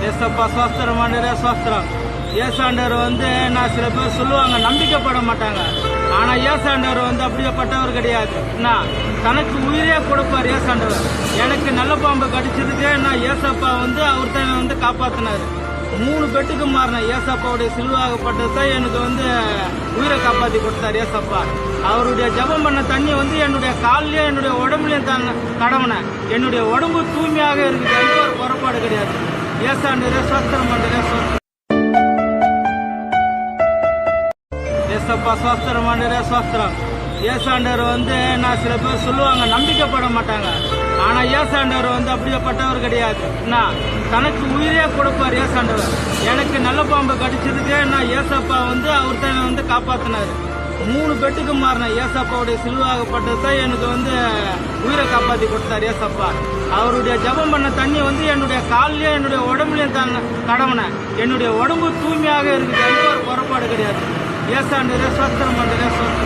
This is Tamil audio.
ஏசப்பா சோஸ்திரம் ஆண்டரே சோஸ்திரம். ஏசாண்டவர் நான் சில பேர் சொல்லுவாங்க நம்பிக்கைப்பட மாட்டாங்க. ஆனா ஏசாண்டவர் அப்படியேப்பட்டவர் கிடையாது. நான் தனக்கு உயிரே கொடுப்பார் ஏசாண்டவர். எனக்கு நல்ல பாம்பு கடிச்சதுக்கு நான் ஏசப்பா அவர் தான் காப்பாத்தினாரு. 3 பெட்டுக்கு மாறின ஏசப்பாவுடைய சிலுவாகப்பட்டது தான் எனக்கு உயிரை காப்பாத்தி கொடுத்தார் ஏசப்பா. அவருடைய ஜபம் பண்ண தண்ணி என்னுடைய காலிலேயே என்னுடைய உடம்புலயும் தான் கடவுனேன். என்னுடைய உடம்பு தூய்மையாக இருக்குது. எந்த ஒரு புறப்பாடு கிடையாது. ஏசாண்டரே சோஸ்திரம் ஆண்டரே சோஸ்திரம். ஏசப்பா சோஸ்திரம் ஆண்டரே சோஸ்திரம். ஏசாண்டவர் நான் சில பேர் சொல்லுவாங்க நம்பிக்கைப்பட மாட்டாங்க. ஆனா ஏசாண்டவர் அப்படியேப்பட்டவர் கிடையாது. நான் தனக்கு உயிரே கொடுப்பார் ஏசாண்டவர். எனக்கு நல்ல பாம்பு கடிச்சதுக்கு நான் ஏசப்பா அவர் தான் காப்பாத்தினாரு. 3 பெட்டுக்கு மாறின ஏசப்பாவுடைய சிலுவாகப்பட்டது தான் எனக்கு உயிரை காப்பாத்தி கொடுத்தார் ஏசப்பா. அவருடைய ஜபம் பண்ண தண்ணி என்னுடைய காலிலேயே என்னுடைய உடம்புலயும் தான் கடவுனேன். என்னுடைய உடம்பு தூய்மையாக இருக்குது. எந்த ஒரு புறப்பாடு கிடையாது. ஏசாண்டரே சோஸ்திரம் ஆண்டரே சோஸ்திரம்.